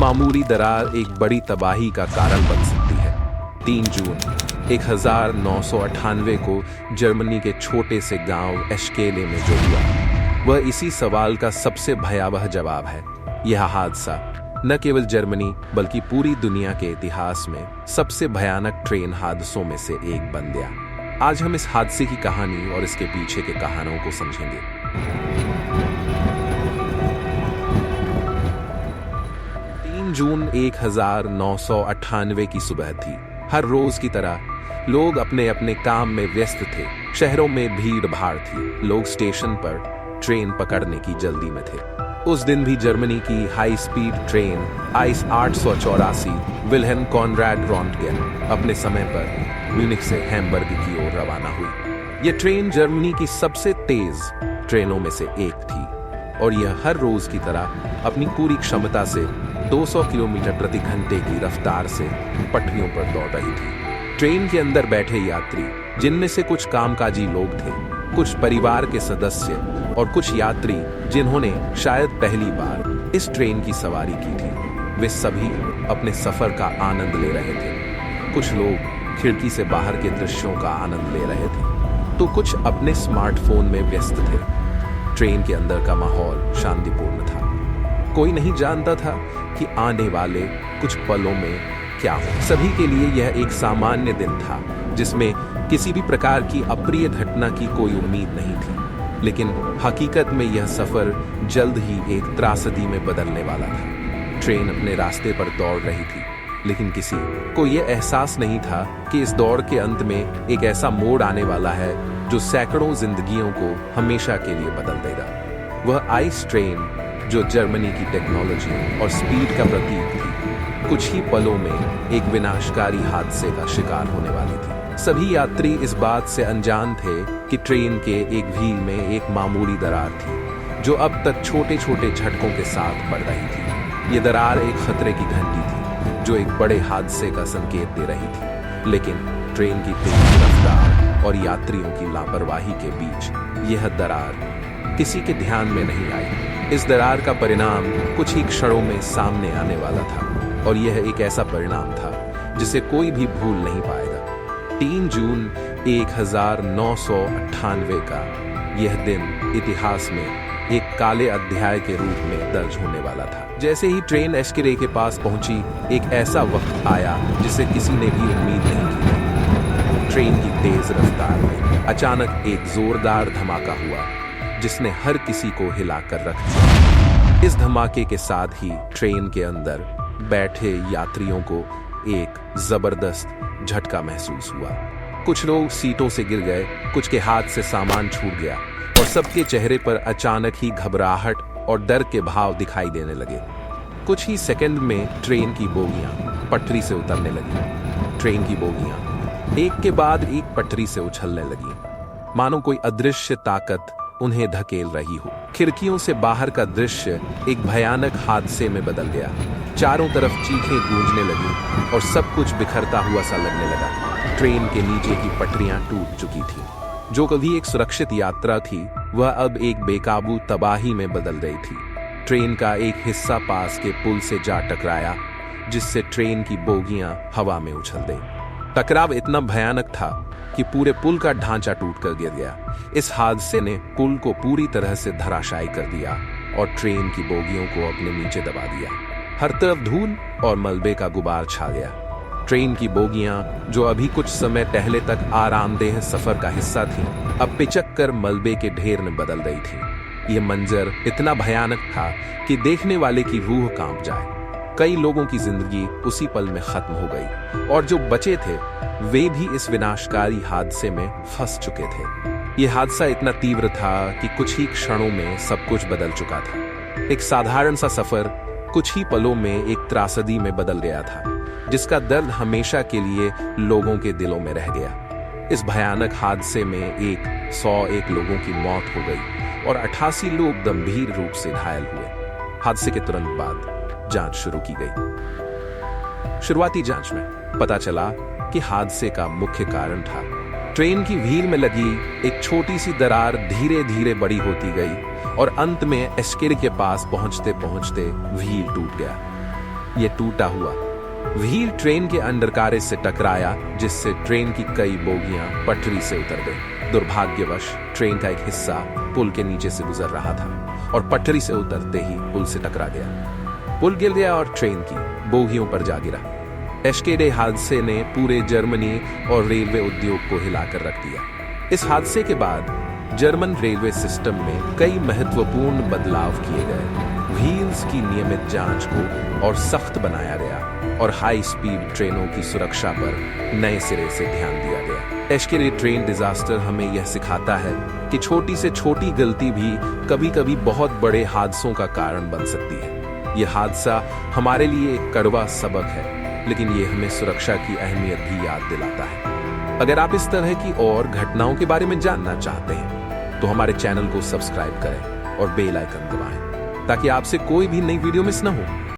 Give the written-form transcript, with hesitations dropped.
मामूली दरार एक बड़ी तबाही का कारण बन सकती है। 3 जून 1998 को जर्मनी के छोटे से गांव एश्केले में जो हुआ, वह इसी सवाल का सबसे भयावह जवाब है। यह हादसा न केवल जर्मनी बल्कि पूरी दुनिया के इतिहास में सबसे भयानक ट्रेन हादसों में से एक बन गया। आज हम इस हादसे की कहानी और इसके पीछे के कहानियों को समझेंगे। 3 जून 1998 की सुबह थी। हर रोज की तरह लोग अपने अपने काम में व्यस्त थे। शहरों में भीड़ भाड़ थी। लोग स्टेशन पर ट्रेन पकड़ने की जल्दी में थे। उस दिन भी जर्मनी की high speed train ICE 884 Wilhelm Conrad Röntgen अपने समय पर म्यूनिख से हैम्बर्ग की ओर रवाना हुई। यह ट्रेन जर्मनी की सबसे तेज ट्रेनों में से एक थी और यह हर रोज की तरह अपनी पूरी क्षमता से 200 किलोमीटर प्रति घंटे की रफ्तार से पटरियों पर दौड़ रही थी। ट्रेन के अंदर बैठे यात्री, जिनमें से कुछ कामकाजी लोग थे, कुछ परिवार के सदस्य और कुछ यात्री जिन्होंने शायद पहली बार इस ट्रेन की सवारी की थी, वे सभी अपने सफर का आनंद ले रहे थे। कुछ लोग खिड़की से बाहर के दृश्यों का आनंद ले रहे थे, तो कुछ अपने स्मार्टफोन में व्यस्त थे। ट्रेन के अंदर का माहौल शांतिपूर्ण था। कोई नहीं जानता था कि आने वाले कुछ पलों में क्या हो। सभी के लिए यह एक सामान्य दिन था जिसमें किसी भी प्रकार की अप्रिय घटना की कोई उम्मीद नहीं थी। लेकिन हकीकत में यह सफर जल्द ही एक त्रासदी में बदलने वाला था। ट्रेन अपने रास्ते पर दौड़ रही थी, लेकिन किसी को यह एहसास नहीं था कि इस दौड़ के अंत में एक ऐसा मोड़ आने वाला है जो सैकड़ों जिंदगियों को हमेशा के लिए बदल देगा। वह आइस ट्रेन जो जर्मनी की टेक्नोलॉजी और स्पीड का प्रतीक थी, कुछ ही पलों में एक विनाशकारी हादसे का शिकार होने वाली थी। सभी यात्री इस बात से अनजान थे कि ट्रेन के एक व्हील में एक मामूली दरार थी जो अब तक छोटे छोटे झटकों के साथ बढ़ रही थी। ये दरार एक खतरे की घंटी थी जो एक बड़े हादसे का संकेत दे रही थी। लेकिन ट्रेन की तेज रफ्तार और यात्रियों की लापरवाही के बीच यह दरार किसी के ध्यान में नहीं आई। इस दरार का परिणाम कुछ ही क्षणों में सामने आने वाला था और यह एक ऐसा परिणाम था जिसे कोई भी भूल नहीं पाएगा। 3 जून 1998 का यह दिन इतिहास में एक काले अध्याय के रूप में दर्ज होने वाला था। जैसे ही ट्रेन एश्केले के पास पहुंची, एक ऐसा वक्त आया जिसे किसी ने भी उम्मीद नहीं की थी। ट्रेन की तेज रफ्तार में अचानक एक जोरदार धमाका हुआ जिसने हर किसी को हिलाकर रख दिया। इस धमाके के साथ ही ट्रेन के अंदर बैठे यात्रियों को एक जबरदस्त झटका महसूस हुआ। कुछ लोग सीटों से गिर गए, कुछ के हाथ से सामान छूट गया और सबके चेहरे पर अचानक ही घबराहट और डर के भाव दिखाई देने लगे। कुछ ही सेकंड में ट्रेन की बोगियां पटरी से उतरने लगी। ट्रेन की बोगियां एक के बाद एक पटरी से उछलने लगी, मानो कोई अदृश्य ताकत उन्हें धकेल रही हो। खिड़कियों से बाहर का दृश्य एक भयानक हादसे में बदल गया। चारों तरफ चीखें गूंजने लगी और सब कुछ बिखरता हुआ सा लगने लगा। ट्रेन के नीचे की पटरियां टूट चुकी थी। जो कभी एक सुरक्षित यात्रा थी, वह अब एक बेकाबू तबाही में बदल गई थी। ट्रेन का एक हिस्सा पास के पुल से जा टकराया, जिससे ट्रेन की बोगियां हवा में उछल गई। टकराव इतना भयानक था कि पूरे पुल का ढांचा टूटकर गिर गया। इस हादसे ने पुल को पूरी तरह से धराशायी कर दिया और ट्रेन की बोगियों को अपने नीचे दबा दिया। हर तरफ धूल और मलबे का गुबार छा गया। ट्रेन की बोगियां, जो अभी कुछ समय पहले तक आरामदेह सफर का हिस्सा थीं, अब पिचक कर मलबे के ढेर में बदल गई थीं। यह मंजर इतना भयानक था कि देखने वाले की रूह कांप जाए। कई लोगों की जिंदगी उसी पल में खत्म हो गई और जो बचे थे वे भी इस विनाशकारी हादसे में फंस चुके थे। यह हादसा इतना तीव्र था कि कुछ ही क्षणों में सब कुछ बदल चुका था। एक साधारण सा सफर कुछ ही पलों में एक त्रासदी में बदल गया था, जिसका दर्द हमेशा के लिए लोगों के दिलों में रह गया। इस भयानक हादसे में 101 लोगों की मौत हो गई और 88 लोग गंभीर रूप से घायल हुए। हादसे के तुरंत बाद जांच शुरू की गई। शुरुआती जांच में पता चला कि हादसे का मुख्य कारण था ट्रेन की व्हील में लगी एक छोटी सी दरार धीरे धीरे बड़ी होती गई और अंत में एश्केले के पास पहुंचते पहुंचते व्हील टूट गया। ये टूटा हुआ व्हील ट्रेन के अंडरकारे से टकराया, जिससे ट्रेन की कई बोगियां पटरी से उतर गई। दुर्भाग्यवश ट्रेन का एक हिस्सा पुल के नीचे से गुजर रहा था और पटरी से उतरते ही पुल से टकरा गया। पुल गिर गया और ट्रेन की बोगियों पर जा गिरा। एस्केडे हादसे ने पूरे जर्मनी और रेलवे उद्योग को हिलाकर रख दिया। इस हादसे के बाद जर्मन रेलवे सिस्टम में कई महत्वपूर्ण बदलाव किए गए। व्हील्स की नियमित जांच को और सख्त बनाया गया और हाई स्पीड ट्रेनों की सुरक्षा पर नए सिरे से ध्यान दिया गया। एस्केडे ट्रेन डिजास्टर हमें यह सिखाता है कि छोटी से छोटी गलती भी कभी-कभी बहुत बड़े हादसों का कारण बन सकती है। यह हादसा हमारे लिए एक कड़वा सबक है, लेकिन ये हमें सुरक्षा की अहमियत भी याद दिलाता है। अगर आप इस तरह की और घटनाओं के बारे में जानना चाहते हैं तो हमारे चैनल को सब्सक्राइब करें और बेल आइकन दबाएं ताकि आपसे कोई भी नई वीडियो मिस ना हो।